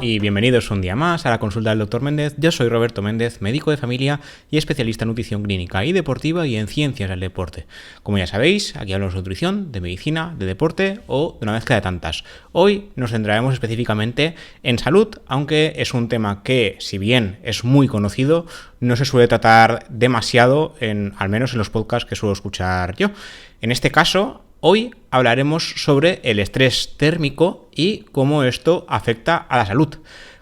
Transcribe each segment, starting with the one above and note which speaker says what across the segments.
Speaker 1: y bienvenidos un día más a la consulta del Dr. Méndez. Yo soy Roberto Méndez, médico de familia y especialista en nutrición clínica y deportiva y en ciencias del deporte. Como ya sabéis, aquí hablamos de nutrición, de medicina, de deporte o de una mezcla de tantas. Hoy nos centraremos específicamente en salud, aunque es un tema que, si bien es muy conocido, no se suele tratar demasiado, al menos en los podcasts que suelo escuchar yo. En este caso, hoy hablaremos sobre el estrés térmico y cómo esto afecta a la salud.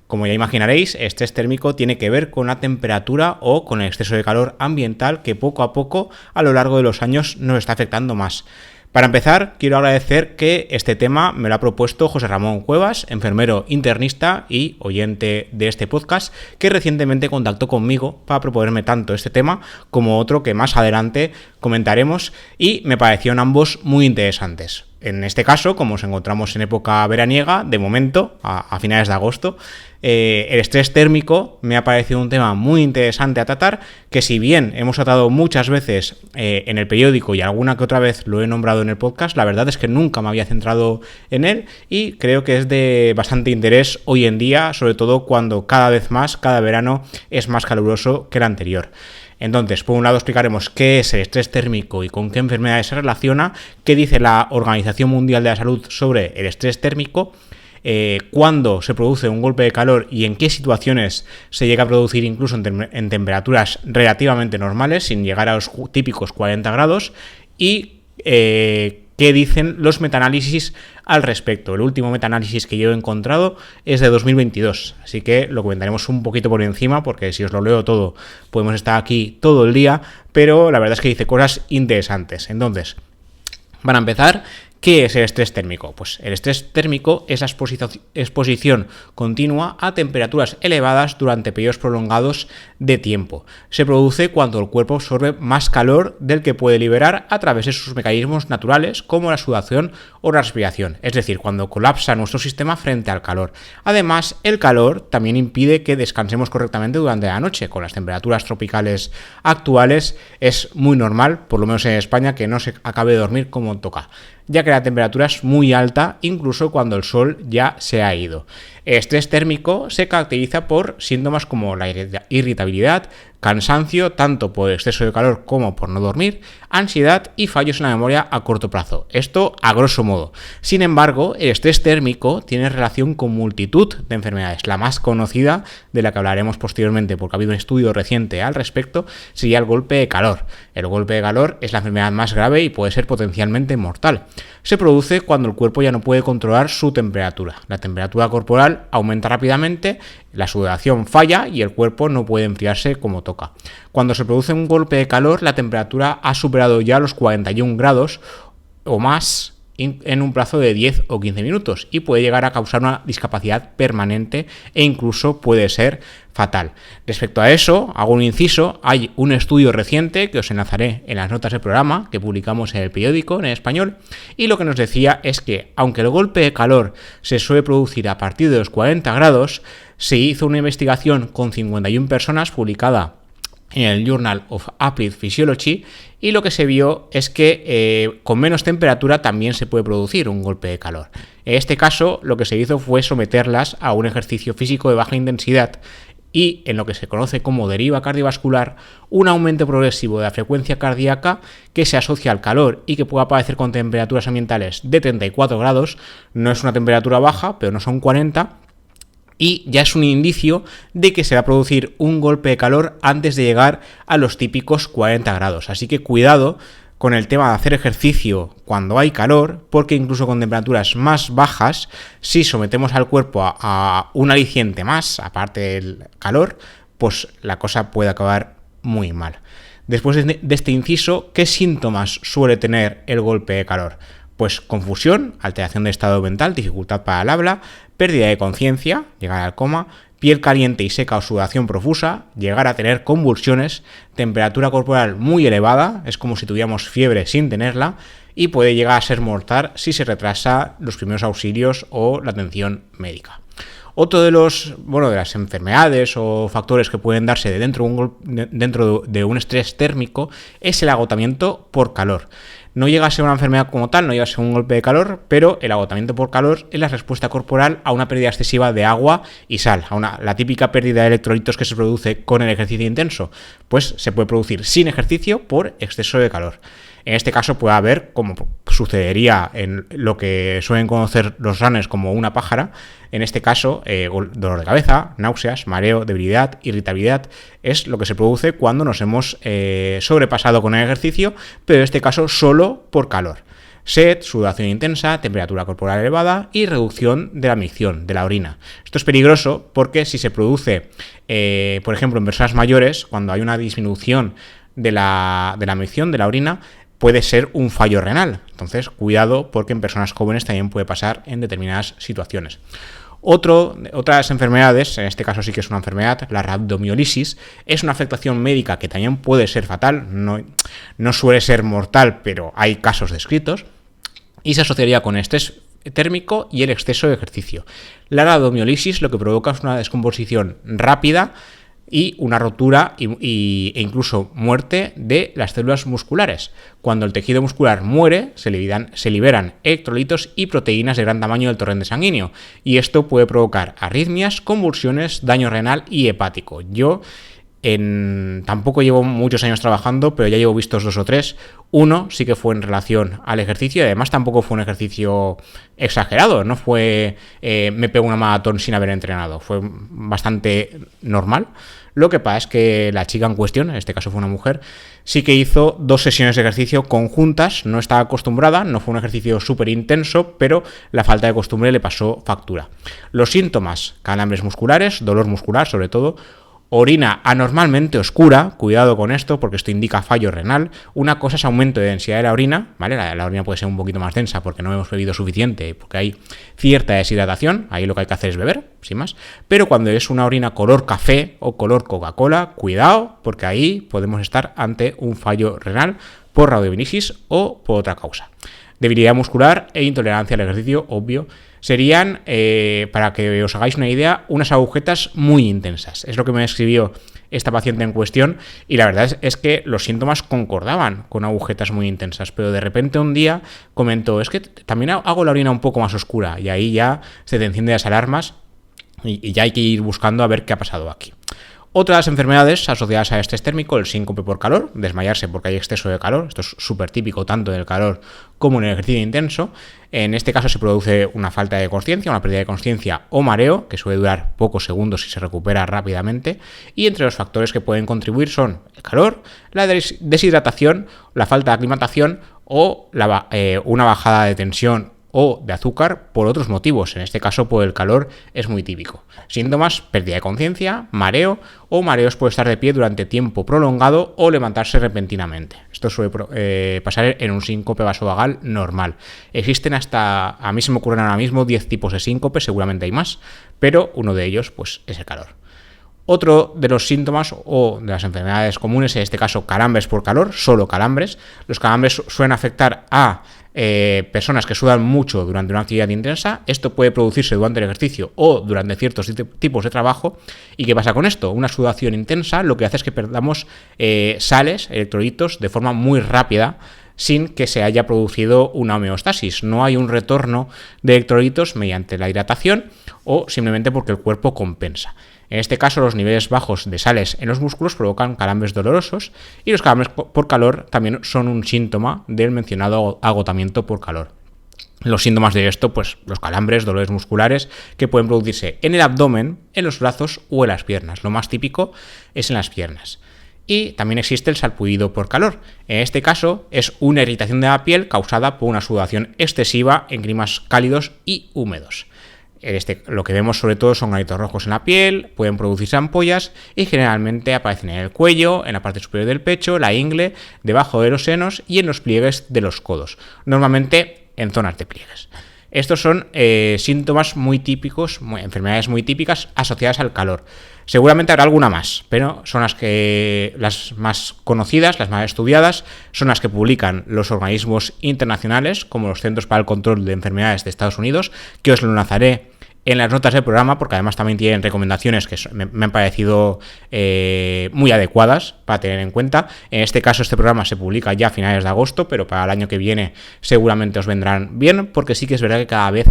Speaker 1: Como ya imaginaréis, estrés térmico tiene que ver con la temperatura o con el exceso de calor ambiental que poco a poco a lo largo de los años nos está afectando más. Para empezar, quiero agradecer que este tema me lo ha propuesto José Ramón Cuevas, enfermero internista y oyente de este podcast, que recientemente contactó conmigo para proponerme tanto este tema como otro que más adelante comentaremos y me parecieron ambos muy interesantes. En este caso, como nos encontramos en época veraniega, de momento, a finales de agosto, el estrés térmico me ha parecido un tema muy interesante a tratar, que si bien hemos tratado muchas veces en el periódico y alguna que otra vez lo he nombrado en el podcast, la verdad es que nunca me había centrado en él y creo que es de bastante interés hoy en día, sobre todo cuando cada vez más, cada verano es más caluroso que el anterior. Entonces, por un lado explicaremos qué es el estrés térmico y con qué enfermedades se relaciona, qué dice la Organización Mundial de la Salud sobre el estrés térmico, cuándo se produce un golpe de calor y en qué situaciones se llega a producir incluso en temperaturas relativamente normales, sin llegar a los típicos 40 grados, y qué dicen los metaanálisis al respecto. El último metaanálisis que yo he encontrado es de 2022, así que lo comentaremos un poquito por encima, porque si os lo leo todo podemos estar aquí todo el día, pero la verdad es que dice cosas interesantes. Entonces, para empezar, ¿qué es el estrés térmico? Pues el estrés térmico es la exposición continua a temperaturas elevadas durante periodos prolongados de tiempo. Se produce cuando el cuerpo absorbe más calor del que puede liberar a través de sus mecanismos naturales como la sudoración o la respiración, es decir, cuando colapsa nuestro sistema frente al calor. Además, el calor también impide que descansemos correctamente durante la noche. Con las temperaturas tropicales actuales es muy normal, por lo menos en España, que no se acabe de dormir como toca, ya que la temperatura es muy alta incluso cuando el sol ya se ha ido. El estrés térmico se caracteriza por síntomas como la irritabilidad, cansancio, tanto por exceso de calor como por no dormir, ansiedad y fallos en la memoria a corto plazo. Esto a grosso modo. Sin embargo, el estrés térmico tiene relación con multitud de enfermedades. La más conocida, de la que hablaremos posteriormente porque ha habido un estudio reciente al respecto, sería el golpe de calor. El golpe de calor es la enfermedad más grave y puede ser potencialmente mortal. Se produce cuando el cuerpo ya no puede controlar su temperatura. La temperatura corporal aumenta rápidamente, la sudoración falla y el cuerpo no puede enfriarse como toca. Cuando se produce un golpe de calor, la temperatura ha superado ya los 41 grados o más en un plazo de 10 o 15 minutos y puede llegar a causar una discapacidad permanente e incluso puede ser fatal. Respecto a eso, hago un inciso, hay un estudio reciente que os enlazaré en las notas del programa que publicamos en el periódico en español y lo que nos decía es que aunque el golpe de calor se suele producir a partir de los 40 grados, se hizo una investigación con 51 personas publicada en el Journal of Applied Physiology y lo que se vio es que con menos temperatura también se puede producir un golpe de calor. En este caso, lo que se hizo fue someterlas a un ejercicio físico de baja intensidad y, en lo que se conoce como deriva cardiovascular, un aumento progresivo de la frecuencia cardíaca que se asocia al calor y que puede aparecer con temperaturas ambientales de 34 grados, no es una temperatura baja, pero no son 40, y ya es un indicio de que se va a producir un golpe de calor antes de llegar a los típicos 40 grados. Así que cuidado con el tema de hacer ejercicio cuando hay calor, porque incluso con temperaturas más bajas, si sometemos al cuerpo a un aliciente más, aparte del calor, pues la cosa puede acabar muy mal. Después de este inciso, ¿qué síntomas suele tener el golpe de calor? Pues confusión, alteración de estado mental, dificultad para el habla, pérdida de conciencia, llegar al coma, piel caliente y seca o sudoración profusa, llegar a tener convulsiones, temperatura corporal muy elevada, es como si tuviéramos fiebre sin tenerla, y puede llegar a ser mortal si se retrasa los primeros auxilios o la atención médica. Otro de las enfermedades o factores que pueden darse dentro de un estrés térmico es el agotamiento por calor. No llega a ser una enfermedad como tal, no llega a ser un golpe de calor, pero el agotamiento por calor es la respuesta corporal a una pérdida excesiva de agua y sal, la típica pérdida de electrolitos que se produce con el ejercicio intenso, pues se puede producir sin ejercicio por exceso de calor. En este caso puede haber, como sucedería en lo que suelen conocer los runners como una pájara, en este caso dolor de cabeza, náuseas, mareo, debilidad, irritabilidad, es lo que se produce cuando nos hemos sobrepasado con el ejercicio, pero en este caso solo por calor. Sed, sudoración intensa, temperatura corporal elevada y reducción de la micción, de la orina. Esto es peligroso porque si se produce, por ejemplo, en personas mayores, cuando hay una disminución de la micción, de la orina, puede ser un fallo renal. Entonces, cuidado porque en personas jóvenes también puede pasar en determinadas situaciones. Otras enfermedades, en este caso sí que es una enfermedad, la rhabdomiolisis, es una afectación médica que también puede ser fatal, no suele ser mortal, pero hay casos descritos, y se asociaría con estrés térmico y el exceso de ejercicio. La rhabdomiolisis lo que provoca es una descomposición rápida y una rotura e incluso muerte de las células musculares. Cuando el tejido muscular muere, se liberan electrolitos y proteínas de gran tamaño del torrente sanguíneo, y esto puede provocar arritmias, convulsiones, daño renal y hepático. Yo tampoco llevo muchos años trabajando, pero ya llevo vistos 2 o 3. Uno sí que fue en relación al ejercicio, y además tampoco fue un ejercicio exagerado, no fue me pego una maratón sin haber entrenado, fue bastante normal. Lo que pasa es que la chica en cuestión, en este caso fue una mujer, sí que hizo 2 sesiones de ejercicio conjuntas, no estaba acostumbrada, no fue un ejercicio súper intenso, pero la falta de costumbre le pasó factura. Los síntomas: calambres musculares, dolor muscular sobre todo, orina anormalmente oscura, cuidado con esto porque esto indica fallo renal. Una cosa es aumento de densidad de la orina, ¿vale? La orina puede ser un poquito más densa porque no hemos bebido suficiente, porque hay cierta deshidratación, ahí lo que hay que hacer es beber, sin más. Pero cuando es una orina color café o color Coca-Cola, cuidado porque ahí podemos estar ante un fallo renal por rhabdomiolisis o por otra causa. Debilidad muscular e intolerancia al ejercicio, obvio, serían, para que os hagáis una idea, unas agujetas muy intensas. Es lo que me escribió esta paciente en cuestión, y la verdad es que los síntomas concordaban con agujetas muy intensas, pero de repente un día comentó: es que también hago la orina un poco más oscura, y ahí ya se te encienden las alarmas y ya hay que ir buscando a ver qué ha pasado aquí. Otras enfermedades asociadas a estrés térmico: el síncope por calor, desmayarse porque hay exceso de calor. Esto es súper típico tanto en el calor como en el ejercicio intenso. En este caso se produce una falta de consciencia, una pérdida de consciencia o mareo, que suele durar pocos segundos y se recupera rápidamente. Y entre los factores que pueden contribuir son el calor, la deshidratación, la falta de aclimatación o una bajada de tensión o de azúcar por otros motivos. En este caso, por el calor es muy típico. Síntomas: pérdida de conciencia, mareo, o mareos por estar de pie durante tiempo prolongado o levantarse repentinamente. Esto suele pasar en un síncope vasovagal normal. Existen a mí se me ocurren ahora mismo 10 tipos de síncope, seguramente hay más, pero uno de ellos pues es el calor. Otro de los síntomas o de las enfermedades comunes, en este caso calambres por calor, solo calambres. Los calambres suelen afectar a personas que sudan mucho durante una actividad intensa. Esto puede producirse durante el ejercicio o durante ciertos tipos de trabajo. ¿Y qué pasa con esto? Una sudoración intensa lo que hace es que perdamos sales, electrolitos, de forma muy rápida, sin que se haya producido una homeostasis. No hay un retorno de electrolitos mediante la hidratación o simplemente porque el cuerpo compensa. En este caso, los niveles bajos de sales en los músculos provocan calambres dolorosos, y los calambres por calor también son un síntoma del mencionado agotamiento por calor. Los síntomas de esto, pues los calambres, dolores musculares, que pueden producirse en el abdomen, en los brazos o en las piernas. Lo más típico es en las piernas. Y también existe el sarpullido por calor. En este caso es una irritación de la piel causada por una sudoración excesiva en climas cálidos y húmedos. Lo que vemos sobre todo son granitos rojos en la piel, pueden producirse ampollas y generalmente aparecen en el cuello, en la parte superior del pecho, la ingle, debajo de los senos y en los pliegues de los codos, normalmente en zonas de pliegues. Estos son síntomas muy típicos, enfermedades muy típicas asociadas al calor. Seguramente habrá alguna más, pero son las más conocidas, las más estudiadas, son las que publican los organismos internacionales, como los Centros para el Control de Enfermedades de Estados Unidos, que os lo enlazaré en las notas del programa, porque además también tienen recomendaciones que me han parecido muy adecuadas para tener en cuenta. En este caso, este programa se publica ya a finales de agosto, pero para el año que viene seguramente os vendrán bien, porque sí que es verdad que cada vez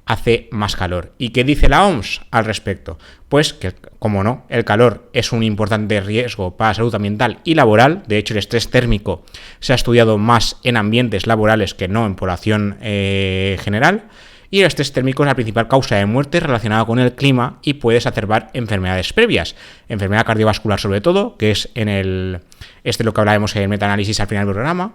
Speaker 1: hace más calor. ¿Y qué dice la OMS al respecto? Pues que, como no, el calor es un importante riesgo para la salud ambiental y laboral. De hecho, el estrés térmico se ha estudiado más en ambientes laborales que no en población general. Y el estrés térmico es la principal causa de muerte relacionada con el clima y puede exacerbar enfermedades previas. Enfermedad cardiovascular sobre todo, que es lo que hablaremos en el metaanálisis al final del programa.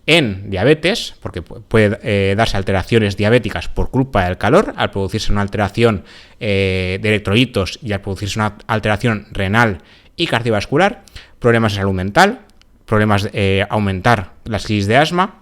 Speaker 1: En diabetes, porque puede darse alteraciones diabéticas por culpa del calor, al producirse una alteración de electrolitos y al producirse una alteración renal y cardiovascular. Problemas de salud mental, problemas de aumentar las crisis de asma,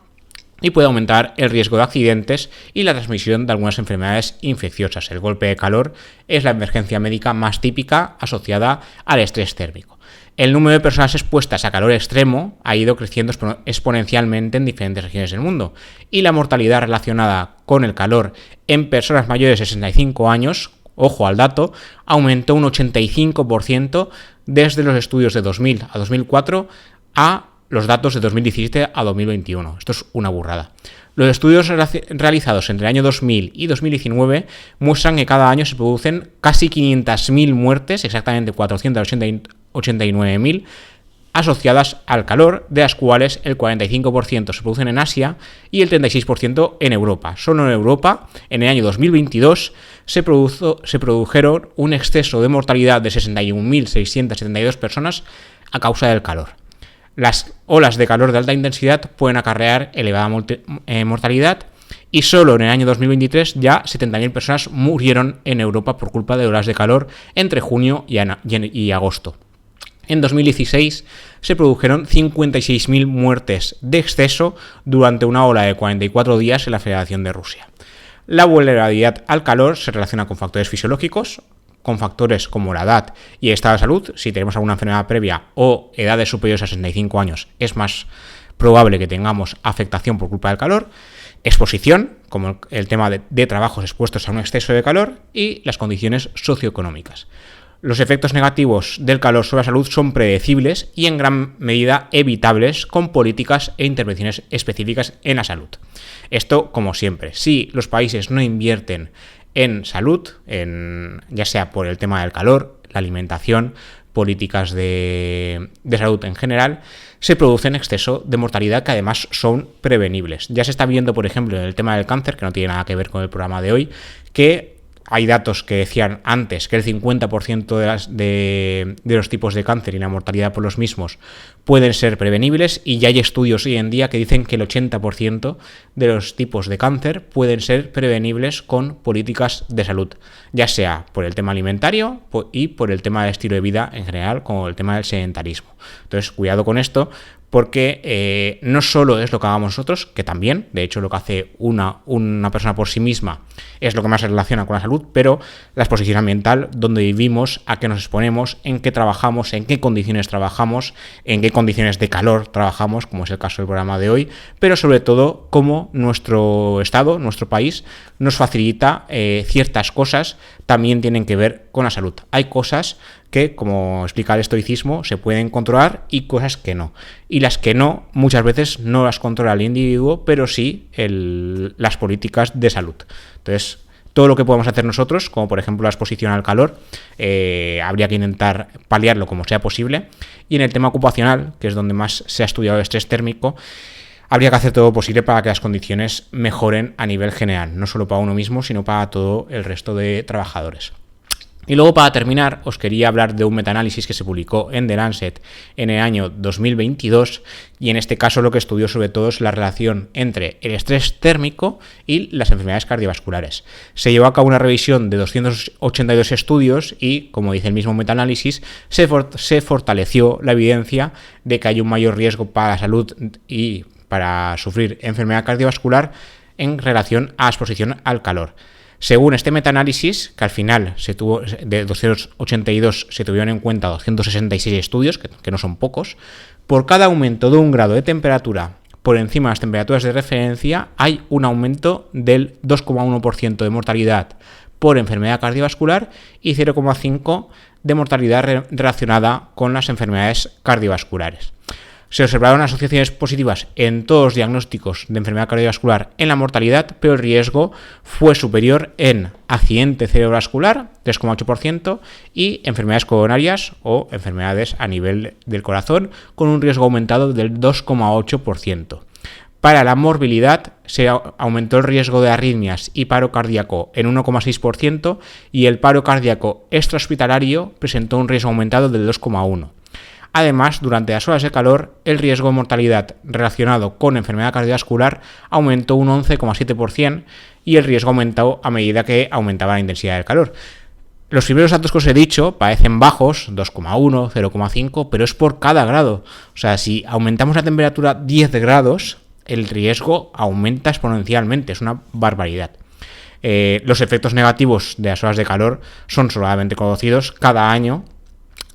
Speaker 1: y puede aumentar el riesgo de accidentes y la transmisión de algunas enfermedades infecciosas. El golpe de calor es la emergencia médica más típica asociada al estrés térmico. El número de personas expuestas a calor extremo ha ido creciendo exponencialmente en diferentes regiones del mundo y la mortalidad relacionada con el calor en personas mayores de 65 años, ojo al dato, aumentó un 85% desde los estudios de 2000 a 2004 a los datos de 2017 a 2021. Esto es una burrada. Los estudios realizados entre el año 2000 y 2019 muestran que cada año se producen casi 500.000 muertes, exactamente 489.000, asociadas al calor, de las cuales el 45% se producen en Asia y el 36% en Europa. Solo en Europa, en el año 2022, se produjeron un exceso de mortalidad de 61.672 personas a causa del calor. Las olas de calor de alta intensidad pueden acarrear elevada mortalidad y solo en el año 2023 ya 70.000 personas murieron en Europa por culpa de olas de calor entre junio y agosto. En 2016 se produjeron 56.000 muertes de exceso durante una ola de 44 días en la Federación de Rusia. La vulnerabilidad al calor se relaciona con factores fisiológicos, con factores como la edad y el estado de salud. Si tenemos alguna enfermedad previa o edades superiores a 65 años, es más probable que tengamos afectación por culpa del calor. Exposición, como el tema de trabajos expuestos a un exceso de calor, y las condiciones socioeconómicas. Los efectos negativos del calor sobre la salud son predecibles y en gran medida evitables con políticas e intervenciones específicas en la salud. Esto, como siempre, si los países no invierten en salud, ya sea por el tema del calor, la alimentación, políticas de salud en general, se produce en exceso de mortalidad que además son prevenibles. Ya se está viendo, por ejemplo, en el tema del cáncer, que no tiene nada que ver con el programa de hoy, que hay datos que decían antes que el 50% de los tipos de cáncer y la mortalidad por los mismos pueden ser prevenibles, y ya hay estudios hoy en día que dicen que el 80% de los tipos de cáncer pueden ser prevenibles con políticas de salud, ya sea por el tema alimentario y por el tema del estilo de vida en general, como el tema del sedentarismo. Entonces, cuidado con esto, porque no solo es lo que hagamos nosotros, que también, de hecho, lo que hace una persona por sí misma es lo que más se relaciona con la salud, pero la exposición ambiental, donde vivimos, a qué nos exponemos, en qué trabajamos, en qué condiciones trabajamos, en qué condiciones de calor trabajamos, como es el caso del programa de hoy, pero sobre todo cómo nuestro Estado, nuestro país, nos facilita ciertas cosas, también tienen que ver con la salud. Hay cosas que, como explica el estoicismo, se pueden controlar y cosas que no. Y las que no, muchas veces no las controla el individuo, pero sí las políticas de salud. Entonces, todo lo que podemos hacer nosotros, como por ejemplo la exposición al calor, habría que intentar paliarlo como sea posible. Y en el tema ocupacional, que es donde más se ha estudiado el estrés térmico, habría que hacer todo lo posible para que las condiciones mejoren a nivel general, no solo para uno mismo, sino para todo el resto de trabajadores. Y luego, para terminar, os quería hablar de un metaanálisis que se publicó en The Lancet en el año 2022, y en este caso lo que estudió sobre todo es la relación entre el estrés térmico y las enfermedades cardiovasculares. Se llevó a cabo una revisión de 282 estudios y, como dice el mismo metaanálisis, se fortaleció la evidencia de que hay un mayor riesgo para la salud y para sufrir enfermedad cardiovascular en relación a la exposición al calor. Según este metaanálisis, que al final de 282 se tuvieron en cuenta 266 estudios, que no son pocos, por cada aumento de un grado de temperatura por encima de las temperaturas de referencia hay un aumento del 2,1% de mortalidad por enfermedad cardiovascular y 0,5 de mortalidad relacionada con las enfermedades cardiovasculares. Se observaron asociaciones positivas en todos los diagnósticos de enfermedad cardiovascular en la mortalidad, pero el riesgo fue superior en accidente cerebrovascular, 3,8%, y enfermedades coronarias o enfermedades a nivel del corazón, con un riesgo aumentado del 2,8%. Para la morbilidad se aumentó el riesgo de arritmias y paro cardíaco en 1,6% y el paro cardíaco extrahospitalario presentó un riesgo aumentado del 2,1%. Además, durante las horas de calor, el riesgo de mortalidad relacionado con enfermedad cardiovascular aumentó un 11,7% y el riesgo aumentó a medida que aumentaba la intensidad del calor. Los primeros datos que os he dicho parecen bajos, 2,1, 0,5, pero es por cada grado. O sea, si aumentamos la temperatura 10 grados, el riesgo aumenta exponencialmente, es una barbaridad. Los efectos negativos de las horas de calor son sobradamente conocidos. Cada año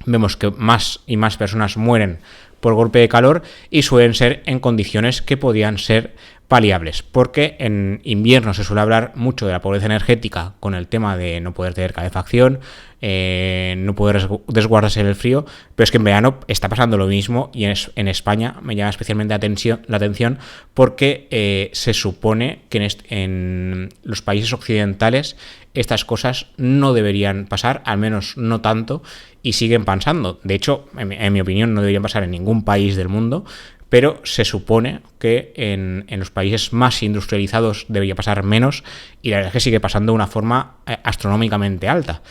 Speaker 1: vemos que más y más personas mueren por golpe de calor y suelen ser en condiciones que podían ser paliables, porque en invierno se suele hablar mucho de la pobreza energética con el tema de no poder tener calefacción, no poder desguardarse del frío, pero es que en verano está pasando lo mismo y en España me llama especialmente la atención porque se supone que en los países occidentales estas cosas no deberían pasar, al menos no tanto, y siguen pasando. De hecho, en mi opinión, no deberían pasar en ningún país del mundo, pero se supone que en los países más industrializados debería pasar menos y la verdad es que sigue pasando de una forma astronómicamente alta.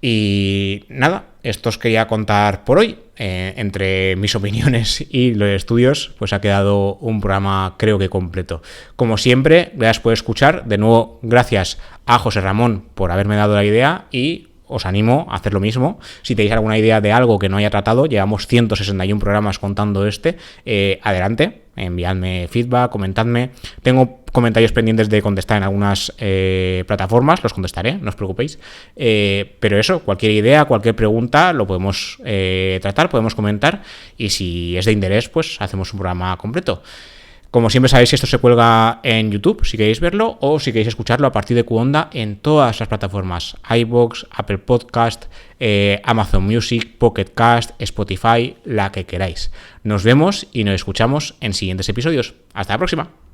Speaker 1: Y nada, esto os quería contar por hoy. Entre mis opiniones y los estudios, pues ha quedado un programa creo que completo. Como siempre, gracias por escuchar. De nuevo, gracias a José Ramón por haberme dado la idea y os animo a hacer lo mismo. Si tenéis alguna idea de algo que no haya tratado, llevamos 161 programas contando adelante, enviadme feedback, comentadme. Tengo comentarios pendientes de contestar en algunas plataformas, los contestaré, no os preocupéis. Pero eso, cualquier idea, cualquier pregunta, lo podemos tratar, podemos comentar y si es de interés, pues hacemos un programa completo. Como siempre sabéis, esto se cuelga en YouTube, si queréis verlo, o si queréis escucharlo a partir de QOnda en todas las plataformas: iVoox, Apple Podcast, Amazon Music, Pocket Cast, Spotify, la que queráis. Nos vemos y nos escuchamos en siguientes episodios. Hasta la próxima.